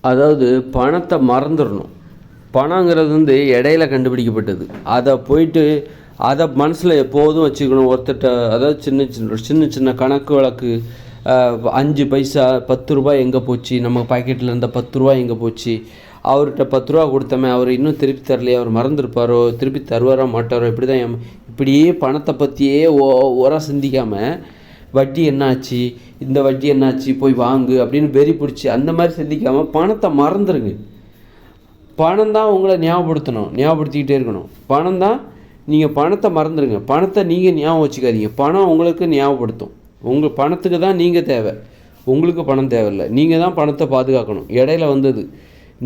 அதாவது பணத்தை மறந்துடணும். பணங்கிறது வந்து இடையில கண்டுபிடிக்கப்பட்டது. அதை போயிட்டு அதை மனசில் எப்போதும் வச்சுக்கணும். ஒருத்தட்ட அதாவது சின்ன சின்ன சின்ன சின்ன கணக்கு வழக்கு, 5 பைசா 10 ரூபாய் எங்கே போச்சு, நம்ம பாக்கெட்டில் இருந்த 10 ரூபா எங்கே போச்சு, அவர்கிட்ட 10 ரூபா கொடுத்தோமே அவர் இன்னும் திருப்பி தரலையே, அவர் மறந்துருப்பாரோ, திருப்பி தருவாரோ மாட்டாரோ, இப்படி தான் இப்படியே பணத்தை பற்றியே ஓரா சிந்திக்காமல் வட்டி என்னாச்சு, இந்த வட்டி என்னாச்சு, போய் வாங்கு அப்படின்னு வெறி பிடிச்சி அந்த மாதிரி சிந்திக்காமல் பணத்தை மறந்துடுங்க. பணம் தான் உங்களை ஞாபகப்படுத்திக்கிட்டே இருக்கணும். பணம் தான், நீங்கள் பணத்தை மறந்துடுங்க. பணத்தை நீங்கள் ஞாபகம் வச்சுக்காதீங்க. பணம் உங்களுக்கு ஞாபகப்படுத்தும். உங்கள் பணத்துக்கு தான் நீங்கள் தேவை, உங்களுக்கு பணம் தேவையில்லை. நீங்கள் தான் பணத்தை பாதுகாக்கணும். இடையில வந்தது,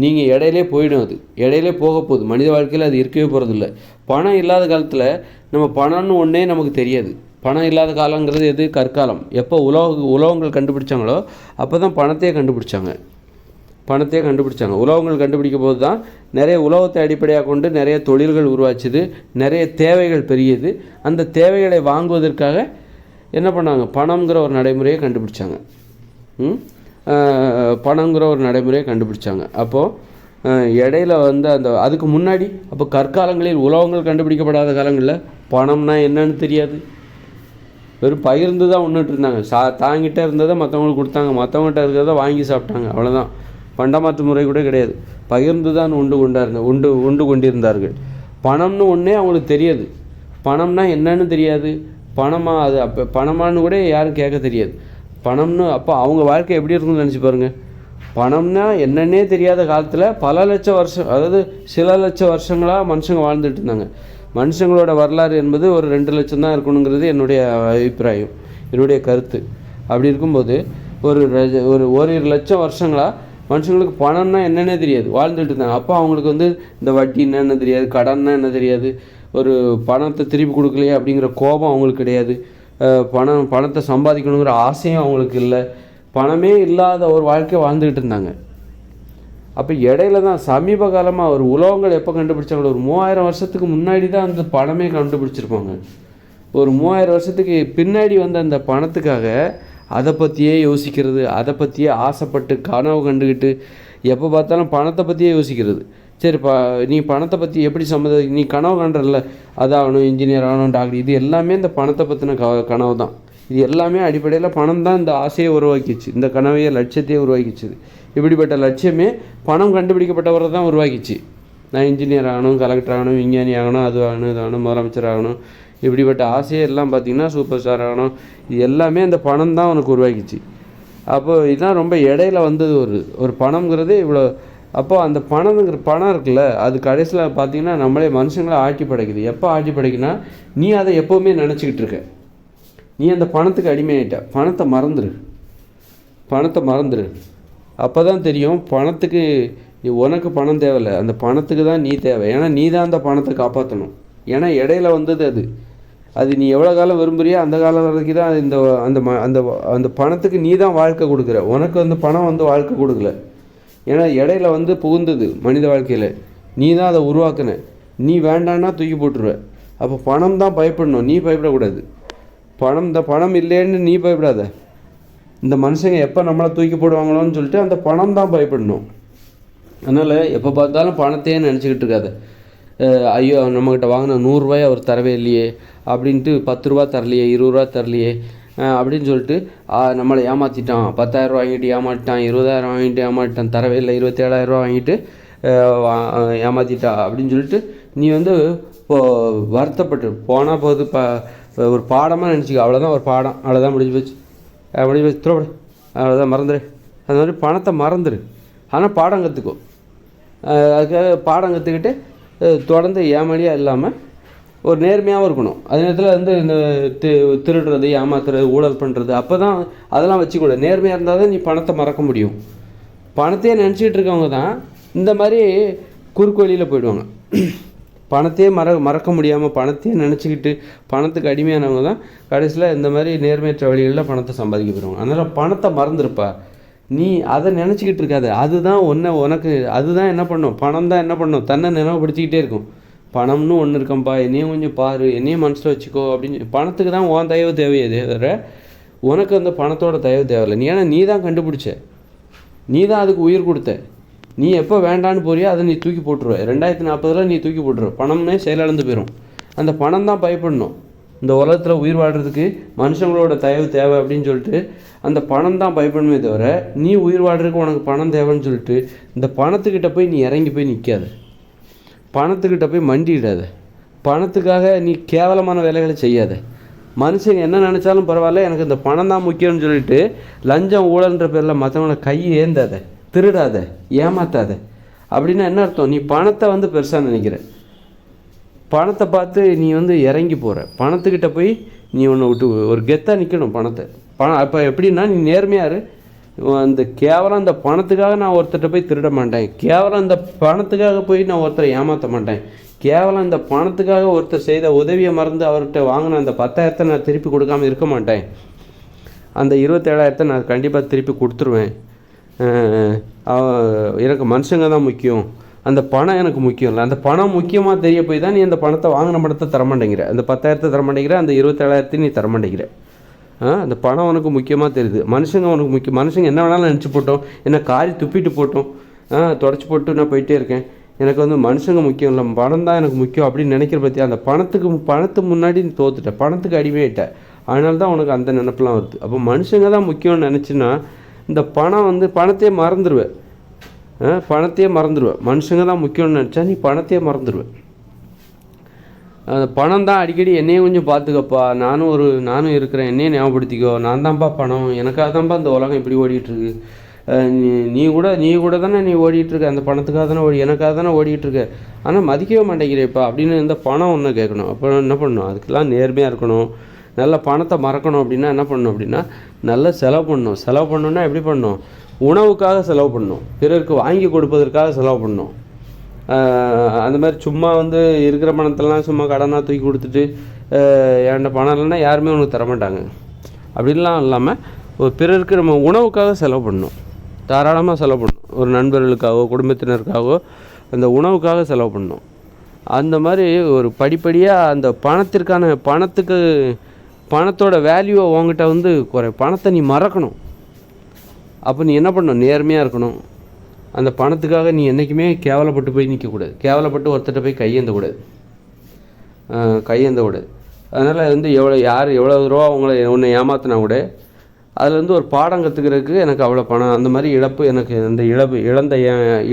நீங்கள் இடையிலே போயிடும். அது இடையிலே போக போகுது. மனித வாழ்க்கையில் அது இருக்கவே போகிறதில்ல. பணம் இல்லாத காலத்தில் நம்ம பணம்னு ஒன்றே நமக்கு தெரியாது. பணம் இல்லாத காலங்கிறது எது? கற்காலம். எப்போ உலோகங்கள் கண்டுபிடிச்சாங்களோ அப்போ தான் பணத்தையே கண்டுபிடிச்சாங்க. உலோகங்கள் கண்டுபிடிக்கும் போது தான் நிறைய உலோகத்தை அடிப்படையாக கொண்டு நிறைய தொழில்கள் உருவாச்சுது, நிறைய தேவைகள் பெரியது. அந்த தேவைகளை வாங்குவதற்காக என்ன பண்ணாங்க? பணங்கிற ஒரு நடைமுறையை கண்டுபிடிச்சாங்க. அப்போது இடையில வந்து அதுக்கு முன்னாடி, அப்போ கற்காலங்களில் உலோகங்கள் கண்டுபிடிக்கப்படாத காலங்களில் பணம்னா என்னன்னு தெரியாது. வெறும் பகிர்ந்து தான் உண்ணுட்டு இருந்தாங்க. தாங்கிட்ட இருந்ததை மற்றவங்களுக்கு கொடுத்தாங்க, மற்றவங்கள்ட்ட இருக்கிறத வாங்கி சாப்பிட்டாங்க, அவ்வளோதான். பண்டமாற்று முறை கூட கிடையாது. பகிர்ந்து தான் உண்டு கொண்டிருந்தார்கள். பணம்னு ஒன்றே அவங்களுக்கு தெரியாது. பணம்னா என்னன்னு தெரியாது. பணமா அது அப்போ பணமானு கூட யாரும் கேட்க தெரியாது. பணம்னு அப்போ அவங்க வாழ்க்கை எப்படி இருக்குன்னு நினச்சி பாருங்கள். பணம்னா என்னன்னே தெரியாத காலத்தில் பல லட்சம் வருஷம், அதாவது சில லட்சம் வருஷங்களாக மனுஷங்க வாழ்ந்துட்டு இருந்தாங்க. மனுஷங்களோட வரலாறு என்பது ஒரு 2 லட்சம் தான் இருக்கணுங்கிறது என்னுடைய அபிப்பிராயம், என்னுடைய கருத்து. அப்படி இருக்கும்போது ஓரிரு லட்சம் வருஷங்களாக மனுஷங்களுக்கு பணம்னா என்னென்னே தெரியாது, வாழ்ந்துட்டு இருந்தாங்க. அப்போ அவங்களுக்கு வந்து இந்த வட்டின்னா என்ன தெரியாது, கடன்னா என்ன தெரியாது, ஒரு பணத்தை திருப்பி கொடுக்கலையே அப்படிங்கிற கோபம் அவங்களுக்கு கிடையாது, பணத்தை சம்பாதிக்கணுங்கிற ஆசையும் அவங்களுக்கு இல்லை. பணமே இல்லாத ஒரு வாழ்க்கையை வாழ்ந்துக்கிட்டு இருந்தாங்க. அப்போ இடையில தான் சமீப காலமாக ஒரு உலோகங்கள் எப்போ கண்டுபிடிச்சாங்களோ, ஒரு 3000 வருஷத்துக்கு முன்னாடி தான் அந்த பணமே கண்டுபிடிச்சிருப்பாங்க. ஒரு 3000 வருஷத்துக்கு பின்னாடி வந்து அந்த பணத்துக்காக அதை பற்றியே யோசிக்கிறது, அதை பற்றியே ஆசைப்பட்டு கனவு கண்டுக்கிட்டு எப்போ பார்த்தாலும் பணத்தை பற்றியே யோசிக்கிறது. சரி, நீ பணத்தை பற்றி எப்படி நீ கனவு காண்றல, அதாகணும், இன்ஜினியர் ஆகணும், டாக்டர், இது எல்லாமே இந்த பணத்தை பற்றின கனவு தான். இது எல்லாமே அடிப்படையில் பணம் தான் இந்த ஆசையை உருவாக்கிச்சு, இந்த கனவையை லட்சியத்தையே உருவாக்கிச்சு. இப்படிப்பட்ட லட்சியமே பணம் கண்டுபிடிக்கப்பட்டவரை தான் உருவாக்கிச்சு. நான் இன்ஜினியர் ஆகணும், கலெக்டர் ஆகணும், விஞ்ஞானி ஆகணும், அது ஆகணும், இது ஆகணும், முதலமைச்சர் ஆகணும், இப்படிப்பட்ட ஆசையை எல்லாம் பார்த்திங்கன்னா சூப்பர் ஸ்டார் ஆகணும், இது எல்லாமே அந்த பணம் தான் உனக்கு உருவாக்கிச்சு. அப்போது இதுதான் ரொம்ப இடையில வந்தது ஒரு பணம்ங்கிறது இவ்வளோ. அப்போ அந்த பணம் இருக்குல்ல, அது கடைசியில் பார்த்திங்கன்னா நம்மளே மனுஷங்களை ஆட்டி படைக்குது. எப்போ ஆட்டி படைக்குன்னா, நீ அதை எப்போவுமே நினச்சிக்கிட்டு இருக்க, நீ அந்த பணத்துக்கு அடிமையாயிட்ட. பணத்தை மறந்துடு. அப்போ தான் தெரியும் பணத்துக்கு உனக்கு பணம் தேவையில்லை, அந்த பணத்துக்கு தான் நீ தேவை. ஏன்னா நீ தான் அந்த பணத்தை காப்பாற்றணும். ஏன்னா இடையில வந்தது அது நீ எவ்வளோ காலம் விரும்புறியோ அந்த காலம் வரைக்கும் தான் அந்த பணத்துக்கு நீ தான் வாழ்க்கை கொடுக்குற. உனக்கு வந்து பணம் வந்து வாழ்க்கை கொடுக்கல. ஏன்னா இடையில வந்து புகுந்தது மனித வாழ்க்கையில், நீ தான் அதை உருவாக்குன. நீ வேண்டான்னா தூக்கி போட்டுருவ. அப்போ பணம் தான் பயப்படணும், நீ பயப்படக்கூடாது. பணம் இல்லைன்னு நீ பயப்படாத. இந்த மனுஷங்க எப்போ நம்மளை தூக்கி போடுவாங்களோன்னு சொல்லிட்டு அந்த பணம் தான் பயப்படணும். அதனால் எப்போ பார்த்தாலும் பணத்தையே நினச்சிக்கிட்டு இருக்காது. ஐயோ, நம்மக்கிட்ட வாங்கின 100 ரூபாய் அவர் தரவே இல்லையே அப்படின்ட்டு, 10 ரூபா தரலையே, 20 ரூபா தரலையே அப்படின்னு சொல்லிட்டு நம்மளை ஏமாற்றிட்டான். 10,000 ரூபா வாங்கிட்டு ஏமாற்றிட்டான், 20,000 வாங்கிட்டு ஏமாற்றிட்டான், தரவே இல்லை, 27,000 ரூபா வாங்கிட்டு ஏமாற்றிட்டா அப்படின்னு சொல்லிட்டு நீ வந்து இப்போது வருத்தப்பட்டு போனால் போது ஒரு பாடமாக நினச்சிக்க. அவ்வளோதான், ஒரு பாடம், அவ்வளோதான், முடிஞ்சு போச்சு, திரும்ப அவ்வளோதான், மறந்துடு. அது மாதிரி பணத்தை மறந்துடு. ஆனால் பாடம் கற்றுக்கோ. அதுக்காக பாடம் கற்றுக்கிட்டு தொடர்ந்து ஏமாளியாக இல்லாமல் ஒரு நேர்மையாகவும் இருக்கணும். அதே நேரத்தில் வந்து இந்த திருடுறது, ஏமாத்துறது, ஊழல் பண்ணுறது, அப்போ தான் அதெல்லாம் வச்சுக்கூட. நேர்மையாக இருந்தால் தான் நீ பணத்தை மறக்க முடியும். பணத்தையே நினச்சிக்கிட்டு இருக்கவங்க தான் இந்த மாதிரி குறுக்கு வழியில் போயிடுவாங்க. பணத்தையே மறக்க முடியாமல் பணத்தையே நினச்சிக்கிட்டு பணத்துக்கு அடிமையானவங்க தான் கடைசியில் இந்த மாதிரி நேர்மையற்ற வழிகளில் பணத்தை சம்பாதிக்க போயிடுவாங்க. அதனால் பணத்தை மறந்துருப்பா, நீ அதை நினச்சிக்கிட்டு இருக்காது. அதுதான் உனக்கு அதுதான் என்ன பண்ணும், பணம் தான் என்ன பண்ணும், தன்னை நினைவுபடுத்திக்கிட்டே இருக்கும். பணம்னு ஒன்று இருக்கம்பா, என்னையும் கொஞ்சம் பாரு, என்னையும் மனசில் வச்சுக்கோ அப்படின்னு. பணத்துக்கு தான் உன் தயவு தேவையது தவிர உனக்கு அந்த பணத்தோட தயவு தேவையில்லை. ஏன்னா நீ தான் கண்டுபிடிச்ச, நீ தான் அதுக்கு உயிர் கொடுத்த. நீ எப்போ வேண்டான்னு போறியோ அதை நீ தூக்கி போட்டுருவ. 2040 நீ தூக்கி போட்டுருவ. பணம்னே செயலிழந்து போயிடும். அந்த பணம் தான் பயப்படணும். இந்த உலகத்தில் உயிர் வாழ்கிறதுக்கு மனுஷங்களோட தயவு தேவை அப்படின்னு சொல்லிட்டு அந்த பணம் தான் பயப்படணுமே தவிர, நீ உயிர் வாழ்கிறதுக்கு உனக்கு பணம் தேவைன்னு சொல்லிட்டு இந்த பணத்துக்கிட்ட போய் நீ இறங்கி போய் நிற்காத. பணத்துக்கிட்ட போய் மண்டிடாத. பணத்துக்காக நீ கேவலமான வேலைகளை செய்யாத. மனுஷங்க என்ன நினச்சாலும் பரவாயில்ல, எனக்கு இந்த பணம் தான் முக்கியம்னு சொல்லிட்டு லஞ்சம் ஊழல்ன்ற பேரில் மற்றவங்கள கையை ஏந்தாத, திருடாத, ஏமாத்தாத. அப்படின்னா என்ன அர்த்தம்? நீ பணத்தை வந்து பெருசாக நினைக்கிற. பணத்தை பார்த்து நீ வந்து இறங்கி போகிற. பணத்துக்கிட்ட போய் நீ ஒன்று விட்டு ஒரு கெத்தாக நிற்கணும் பணத்தை. அப்போ எப்படின்னா, நீ நேர்மையாரு. அந்த கேவலம் அந்த பணத்துக்காக நான் ஒருத்தர்கிட்ட போய் திருட மாட்டேன். கேவலம் அந்த பணத்துக்காக போய் நான் ஒருத்தரை ஏமாற்ற மாட்டேன். கேவலம் இந்த பணத்துக்காக ஒருத்தர் செய்த உதவியை மறந்து அவர்கிட்ட வாங்கின அந்த 10,000 நான் திருப்பி கொடுக்காமல் இருக்க மாட்டேன். அந்த 27,000 நான் கண்டிப்பாக திருப்பி கொடுத்துருவேன். எனக்கு மனுஷங்க தான் முக்கியம், அந்த பணம் எனக்கு முக்கியம் இல்லை. அந்த பணம் முக்கியமாக தெரிய போய் தான் நீ அந்த பணத்தை வாங்கின பணத்தை தரமாட்டேங்கிற. அந்த 10,000 தரமாட்டேங்கிற, அந்த 27,000 நீ தரமாட்டேங்கிற. அந்த பணம் உனக்கு முக்கியமாக தெரியுது. மனுஷங்க உனக்கு முக்கியம். மனுஷங்க என்ன வேணாலும் நினச்சி போட்டோம், என்ன காரி துப்பிட்டு போட்டோம், தொடச்சி போட்டு நான் போயிட்டே இருக்கேன். எனக்கு வந்து மனுஷங்க முக்கியம் இல்லை, பணம் தான் எனக்கு முக்கியம் அப்படின்னு நினைக்கிற பற்றி அந்த பணத்துக்கு முன்னாடி நீ தோத்துட்ட, பணத்துக்கு அடிமையிட்ட. அதனால தான் உனக்கு அந்த நினப்பெல்லாம் வருது. அப்போ மனுஷங்க தான் முக்கியம்னு நினச்சின்னா இந்த பணம் வந்து பணத்தையே மறந்துடுவேன். பணத்தையே மறந்துடுவேன். மனுஷங்க தான் முக்கியம்னு நினச்சா நீ பணத்தையே மறந்துடுவேன். அந்த பணம் தான் அடிக்கடி என்னையும் கொஞ்சம் பார்த்துக்கப்பா, நானும் இருக்கிறேன், என்னையும் ஞாபகப்படுத்திக்கோ, நான் தான்ப்பா பணம், எனக்காக தான்ப்பா இந்த உலகம் இப்படி ஓடிட்டுருக்கு, நீ கூட தானே நீ ஓடிட்டுருக்க, அந்த பணத்துக்காக தானே எனக்காக தானே ஓடிட்டுருக்க, ஆனால் மதிக்கவே மாட்டேங்கிறேப்பா அப்படின்னு இந்த பணம் ஒன்று கேட்கணும். அப்போ என்ன பண்ணணும்? அதுக்கெல்லாம் நேர்மையாக இருக்கணும். நல்ல பணத்தை மறக்கணும் அப்படின்னா என்ன பண்ணணும் அப்படின்னா, நல்ல செலவு பண்ணணும். செலவு பண்ணணுன்னா எப்படி பண்ணணும்? உணவுக்காக செலவு பண்ணணும், பிறருக்கு வாங்கி கொடுப்பதற்காக செலவு பண்ணணும். அந்த மாதிரி சும்மா வந்து இருக்கிற பணத்தெல்லாம் சும்மா கடனாக தூக்கி கொடுத்துட்டு என்கிட்ட பணம் இல்லைன்னா யாருமே உனக்கு தரமாட்டாங்க அப்படின்லாம் இல்லாமல் ஒரு பிறருக்கு நம்ம உணவுக்காக செலவு பண்ணணும். தாராளமாக செலவு பண்ணணும். ஒரு நண்பர்களுக்காகவோ குடும்பத்தினருக்காகவோ அந்த உணவுக்காக செலவு பண்ணணும். அந்த மாதிரி ஒரு படிப்படியாக அந்த பணத்தோட வேல்யூவை உங்ககிட்ட வந்து பணத்தை நீ மறக்கணும். அப்போ நீ என்ன பண்ணணும்? நேர்மையாக இருக்கணும். அந்த பணத்துக்காக நீ என்றைக்குமே கேவலப்பட்டு போய் நிற்கக்கூடாது. கேவலப்பட்டு ஒருத்தர்கிட்ட போய் கையேந்தக்கூடாது. அதனால் வந்து எவ்வளோ ரூபா உன்னை ஏமாத்தினா கூட அதில் வந்து ஒரு பாடம் கற்றுக்கிறதுக்கு எனக்கு அவ்வளோ பணம், அந்த மாதிரி இழப்பு, எனக்கு அந்த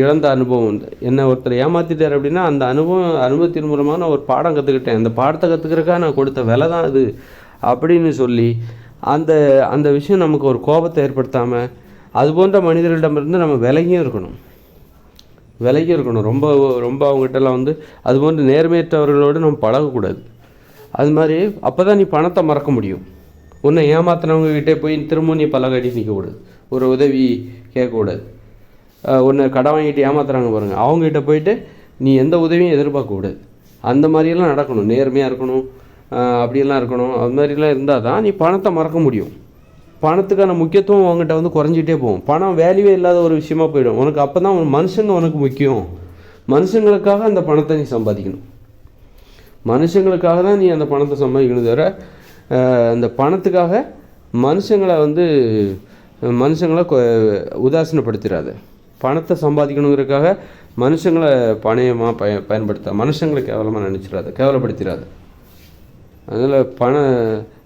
இழந்த அனுபவம் என்னை ஒருத்தர் ஏமாற்றிட்டார் அப்படின்னா அந்த அனுபவத்தின் மூலமாக நான் ஒரு பாடம் கற்றுக்கிட்டேன். அந்த பாடத்தை கற்றுக்கிறதுக்காக நான் கொடுத்த விலை தான் அது அப்படின்னு சொல்லி அந்த விஷயம் நமக்கு ஒரு கோபத்தை ஏற்படுத்தாமல் அது போன்ற மனிதர்களிடமிருந்து நம்ம விலகியும் இருக்கணும். ரொம்ப ரொம்ப அவங்ககிட்டலாம் வந்து அது போன்ற நேர்மையற்றவர்களோடு நம்ம பழகக்கூடாது. அது மாதிரி அப்போ தான் நீ பணத்தை மறக்க முடியும். உன்னை ஏமாத்தினவங்ககிட்டே போய் திரும்ப நீ பழகடி நிற்கக்கூடாது, ஒரு உதவி கேட்கக்கூடாது. உன்னை கடன் வாங்கிட்டு ஏமாத்துறாங்க பாருங்கள், அவங்ககிட்ட போயிட்டு நீ எந்த உதவியும் எதிர்பார்க்கக்கூடாது. அந்த மாதிரியெல்லாம் நடக்கணும். நேர்மையாக இருக்கணும், அப்படியெல்லாம் இருக்கணும். அது மாதிரிலாம் இருந்தால் தான் நீ பணத்தை மறக்க முடியும். பணத்துக்கான முக்கியத்துவம் உங்ககிட்ட வந்து குறைஞ்சிட்டே போகும். பணம் வேல்யூவே இல்லாத ஒரு விஷயமா போயிடும் உனக்கு. அப்போ தான் மனுஷங்க உனக்கு முக்கியம். மனுஷங்களுக்காக அந்த பணத்தை நீ சம்பாதிக்கணும். மனுஷங்களுக்காக தான் நீ அந்த பணத்தை சம்பாதிக்கணும். தவிர அந்த பணத்துக்காக மனுஷங்களை உதாசீனப்படுத்திடாத. பணத்தை சம்பாதிக்கணுங்கிறதுக்காக மனுஷங்களை பணயமாக பயன்படுத்த, மனுஷங்களை கேவலப்படுத்திடாத.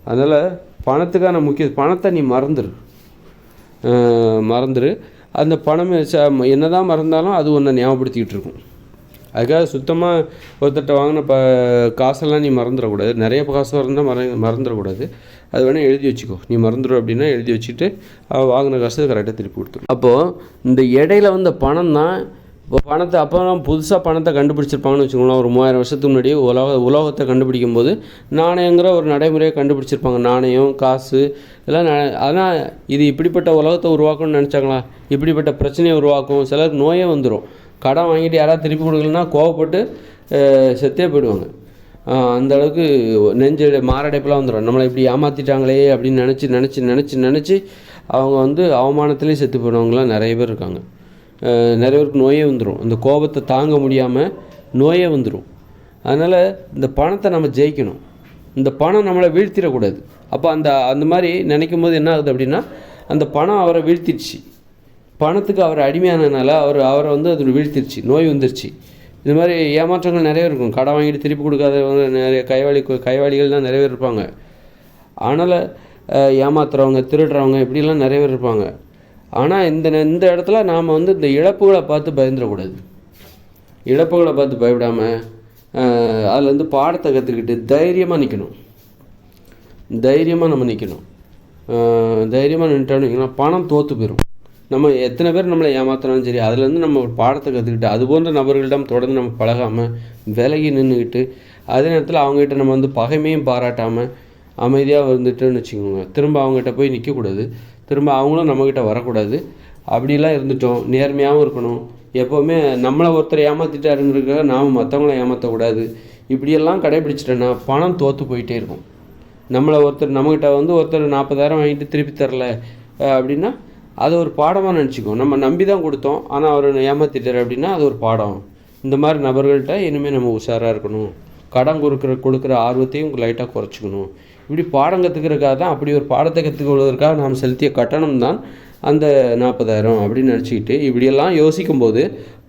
அதனால் பணத்துக்கான பணத்தை நீ மறந்துரு. அந்த பணம் என்ன தான் மறந்தாலும் அது ஒன்றை ஞாபகப்படுத்திக்கிட்டு இருக்கும். அதுக்காக சுத்தமாக ஒருத்தட்ட வாங்கின காசெல்லாம் நீ மறந்துடக்கூடாது. நிறைய காசு இருந்தால் மறந்துடக்கூடாது. அது வேணால் எழுதி வச்சுக்கோ. நீ மறந்துடும் அப்படின்னா எழுதி வச்சுட்டு வாங்கின காசு கரெக்டாக திருப்பி கொடுத்துரும். அப்போது இந்த இடையில வந்த பணம் தான் இப்போ பணத்தை அப்போலாம் புதுசாக பணத்தை கண்டுபிடிச்சிருப்பாங்கன்னு வச்சுக்கோங்களேன். ஒரு 3000 வருஷத்துக்கு முன்னாடியே உலோகத்தை கண்டுபிடிக்கும் போது நாணயங்கிற ஒரு நடைமுறையை கண்டுபிடிச்சிருப்பாங்க. நாணயம், காசு இதெல்லாம். ஆனால் இது இப்படிப்பட்ட உலகத்தை உருவாக்கணும்னு நினச்சாங்களா? இப்படிப்பட்ட பிரச்சனையை உருவாக்கும். சிலருக்கு நோயே வந்துடும். கடன் வாங்கிட்டு யாராவது திருப்பி கொடுக்கலன்னா கோவப்பட்டு செத்தே போயிடுவாங்க. அந்தளவுக்கு நெஞ்சு மாரடைப்பெலாம் வந்துடும். நம்மளை இப்படி ஏமாற்றிட்டாங்களே அப்படின்னு நினச்சி அவங்க வந்து அவமானத்துலேயும் செத்து போயிடுவாங்களாம் நிறைய பேர் இருக்காங்க. நிறைய பேருக்கு நோயே வந்துடும். அந்த கோபத்தை தாங்க முடியாமல் நோயே வந்துடும். அதனால் இந்த பணத்தை நம்ம ஜெயிக்கணும். இந்த பணம் நம்மளை வீழ்த்திடக்கூடாது. அப்போ அந்த மாதிரி நினைக்கும் போது என்ன ஆகுது அப்படின்னா, அந்த பணம் அவரை வீழ்த்திடுச்சு. பணத்துக்கு அவர் அடிமையானதுனால அவரை வந்து அது வீழ்த்திருச்சு, நோய் வந்துருச்சு. இது மாதிரி ஏமாற்றங்கள் நிறைய இருக்கும். கடன் வாங்கிட்டு திருப்பி கொடுக்காதவங்க நிறைய கைவாளிகள் தான் நிறைய பேர் இருப்பாங்க. அதனால் ஏமாத்துறவங்க, திருடுறவங்க இப்படிலாம் நிறைய பேர் இருப்பாங்க. ஆனால் இந்த இடத்துல நாம் வந்து இந்த இழப்புகளை பார்த்து பயந்துடக்கூடாது. இழப்புகளை பார்த்து பயப்படாமல் அதுலேருந்து பாடத்தை கற்றுக்கிட்டு தைரியமாக நிற்கணும். தைரியமாக நம்ம நிற்கணும். தைரியமாக நின்றுட்டோம்னு பணம் தோற்று போயிடும். நம்ம எத்தனை பேர் நம்மளை ஏமாத்தினாலும் சரி, அதுலேருந்து நம்ம ஒரு பாடத்தை கற்றுக்கிட்டு அது போன்ற நபர்களிடம் தொடர்ந்து நம்ம பழகாமல் விலகி நின்றுக்கிட்டு, அதே நேரத்தில் அவங்ககிட்ட நம்ம வந்து பகைமையும் பாராட்டாமல் அமைதியாக வந்துட்டோன்னு வச்சுக்கோங்க. திரும்ப அவங்ககிட்ட போய் நிற்கக்கூடாது, திரும்ப அவங்களும் நம்மக்கிட்ட வரக்கூடாது. அப்படிலாம் இருந்துட்டோம். நேர்மையாகவும் இருக்கணும். எப்போவுமே நம்மளை ஒருத்தர் ஏமாற்றிட்டாருங்கிறதுக்காக நாம் மற்றவங்கள ஏமாற்றக்கூடாது. இப்படியெல்லாம் கடைபிடிச்சிட்டோன்னா பணம் தோற்று போயிட்டே இருக்கும். நம்மக்கிட்ட வந்து ஒருத்தர் 40,000 வாங்கிட்டு திருப்பி தரல அப்படின்னா அது ஒரு பாடமாக நினச்சிக்கோ. நம்ம நம்பி தான் கொடுத்தோம், ஆனால் அவர் ஏமாற்றிட்டார் அப்படின்னா அது ஒரு பாடம். இந்த மாதிரி நபர்கள்ட்ட இனிமேல் நம்ம உஷாராக இருக்கணும். கடன் கொடுக்குற ஆர்வத்தையும் லைட்டாக குறைச்சிக்கணும். இப்படி பாடம் கற்றுக்கிறதுக்காக தான், அப்படி ஒரு பாடத்தை கற்றுக்கொள்வதற்காக நாம் செலுத்திய கட்டணம் தான் அந்த 40,000 அப்படின்னு நினச்சிக்கிட்டு இப்படியெல்லாம் யோசிக்கும்போது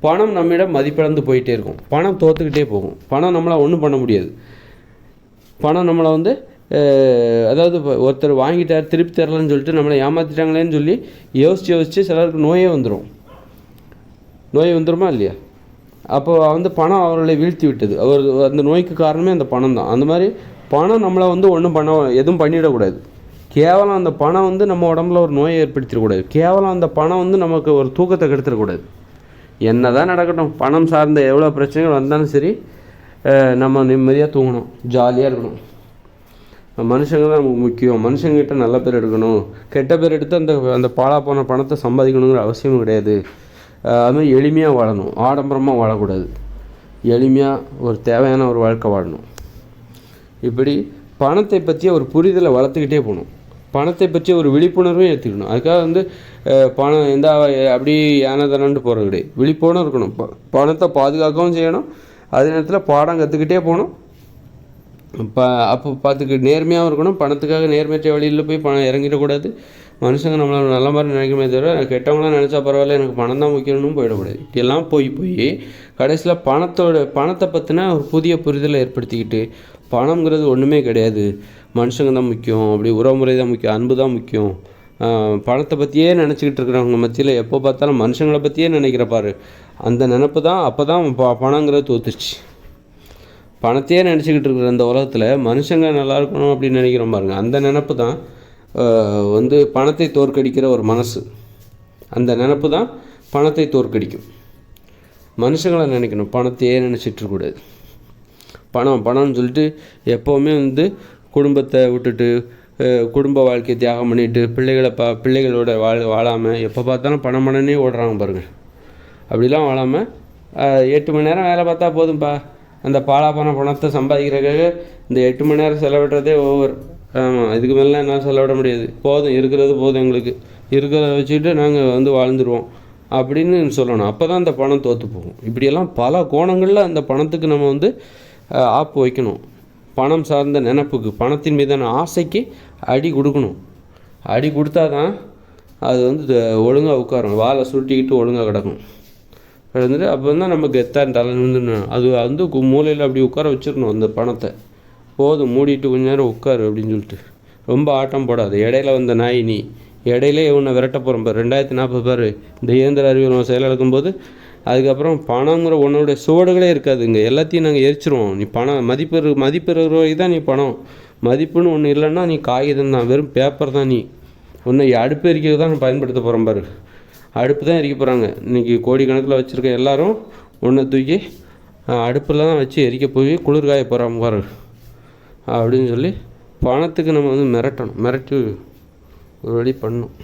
பணம் நம்மிடம் மதிப்பிழந்து போயிட்டே இருக்கும். பணம் தோற்றுக்கிட்டே போகும். பணம் நம்மளை ஒன்றும் பண்ண முடியாது. பணம் நம்மளை வந்து அதாவது ஒருத்தர் வாங்கிட்டார் திருப்பி தரலன்னு சொல்லிட்டு நம்மளை ஏமாற்றிட்டாங்களேன்னு சொல்லி யோசித்து சிலருக்கு நோயே வந்துடுமா இல்லையா? அப்போ வந்து பணம் அவர்களை வீழ்த்தி விட்டது. அந்த நோய்க்கு காரணமே அந்த பணம் தான். அந்த மாதிரி பணம் நம்மளை வந்து எதுவும் பண்ணிடக்கூடாது. கேவலம் அந்த பணம் வந்து நம்ம உடம்புல ஒரு நோயை ஏற்படுத்திடக்கூடாது. கேவலம் அந்த பணம் வந்து நமக்கு ஒரு தூக்கத்தை கெடுத்துடக்கூடாது. என்ன தான் நடக்கட்டும், பணம் சார்ந்த எவ்வளோ பிரச்சனைகள் வந்தாலும் சரி, நம்ம நிம்மதியாக தூங்கணும், ஜாலியாக இருக்கணும். மனுஷங்க தான் நமக்கு முக்கியம். மனுஷங்கிட்ட நல்ல பேர் எடுக்கணும். கெட்ட பேர் எடுத்து அந்த பாழா போன பணத்தை சம்பாதிக்கணுங்கிற அவசியமும் கிடையாது. அதுமாதிரி எளிமையாக வாழணும், ஆடம்பரமாக வாழக்கூடாது. எளிமையாக ஒரு தேவையான ஒரு வாழ்க்கை வாழணும். இப்படி பணத்தை பற்றிய ஒரு புரிதலை வளர்த்துக்கிட்டே போகணும். பணத்தை பற்றி ஒரு விழிப்புணர்வையும் ஏற்றுக்கணும். அதுக்காக வந்து பணம் அப்படி ஏனதானு போகிறது கிடையாது. விழிப்புணர்வு இருக்கணும். பணத்தை பாதுகாக்கவும் செய்யணும். அதே நேரத்தில் பாடம் கற்றுக்கிட்டே போகணும். அப்போ பார்த்துக்கிட்டு நேர்மையாகவும் இருக்கணும். பணத்துக்காக நேர்மையற்ற வழியில் போய் பணம் இறங்கிடக்கூடாது. மனுஷங்க நம்மளை நல்ல மாதிரி நினைக்குமே தவிர கெட்டவங்களாம் நினச்சா பரவாயில்ல, எனக்கு பணம் தான் முக்கியம்னு போயிடக்கூடாது. இப்படியெல்லாம் போய் கடைசியில் பணத்தை பற்றின ஒரு புதிய புரிதலை ஏற்படுத்திக்கிட்டு, பணங்கிறது ஒன்றுமே கிடையாது, மனுஷங்க தான் முக்கியம், அப்படி உறவுமுறை தான் முக்கியம், அன்பு தான் முக்கியம், பணத்தை பற்றியே நினச்சிக்கிட்டு இருக்கிறவங்க மத்தியில் எப்போ பார்த்தாலும் மனுஷங்களை பற்றியே நினைக்கிறப்பாரு, அந்த நினப்பு தான் அப்போ தான் பணங்கிறது தோத்துருச்சு. பணத்தையே நினச்சிக்கிட்டு இருக்கிற அந்த உலகத்தில் மனுஷங்க நல்லா இருக்கணும் அப்படின்னு நினைக்கிறோம் பாருங்கள். அந்த நினப்பு தான் வந்து பணத்தை தோற்கடிக்கிற ஒரு மனசு. அந்த நினப்பு தான் பணத்தை தோற்கடிக்கும். மனுஷங்களை நினைக்கணும், பணத்தையே நினச்சிட்ருக்கூடாது. பணம்னு சொல்லிட்டு எப்போவுமே வந்து குடும்பத்தை விட்டுட்டு, குடும்ப வாழ்க்கையை தியாகம் பண்ணிவிட்டு, பிள்ளைகளோட வாழாமல் எப்போ பார்த்தாலும் பணம்னே ஓடுறாங்க பாருங்கள். அப்படிலாம் வாழாமல் 8 மணி நேரம் வேலை பார்த்தா போதும்ப்பா, அந்த பாலாப்பான பணத்தை சம்பாதிக்கிறதுக்காக இந்த 8 மணி நேரம் செலவிடுறதே ஓவர். ஆமாம், இதுக்கு மேலே என்னால் செலவிட முடியாது, போதும், இருக்கிறது போதும், எங்களுக்கு இருக்கிறத வச்சுக்கிட்டு நாங்கள் வந்து வாழ்ந்துருவோம் அப்படின்னு சொல்லணும். அப்போ தான் அந்த பணம் தோற்று போகும். இப்படியெல்லாம் பல கோணங்களில் அந்த பணத்துக்கு நம்ம வந்து ஆப்பு வைக்கணும். பணம் சார்ந்த நினப்புக்கு, பணத்தின் மீதான ஆசைக்கு அடி கொடுக்கணும். அடி கொடுத்தா தான் அது வந்து ஒழுங்காக உட்காரும், வாழை சுருட்டிக்கிட்டு ஒழுங்காக கிடக்கும். கிடந்துட்டு அப்போ தான் நமக்கு தலை நின்று அது வந்து மூலையில் அப்படி உட்கார வச்சிடணும். அந்த பணத்தை போதும், மூடிட்டு கொஞ்ச நேரம் உட்காரு அப்படின்னு சொல்லிட்டு ரொம்ப ஆட்டம் போடாது. இடையில வந்த நாய் நீ, இடையிலே இவனை விரட்ட போகிறோம் பாரு. 2040 பேர் இந்த இயந்திர அறிவியல் செயலிழக்கும்போது அதுக்கப்புறம் பணங்கிற உன்னோடைய சுவடுகளே இருக்காதுங்க, எல்லாத்தையும் நாங்கள் எரிச்சிருவோம். நீ பணம் மதிப்பு ரூபாய்க்கு தான் நீ பணம், மதிப்புன்னு ஒன்று இல்லைன்னா நீ காகிதம் தான், வெறும் பேப்பர் தான். நீ ஒன்று அடுப்பு எரிக்கிறது தான் பயன்படுத்த போகிறோம் பாரு. அடுப்பு தான் எரிக்க போகிறாங்க இன்றைக்கி. கோடிக்கணக்கில் வச்சுருக்க எல்லோரும் ஒன்றை தூக்கி அடுப்பில் தான் வச்சு எரிக்க போய் குளிர்காய போகிறாங்க பாரு அப்படின்னு சொல்லி பணத்துக்கு நம்ம வந்து மிரட்டணும், மிரட்டி ஒரு வழி பண்ணணும்.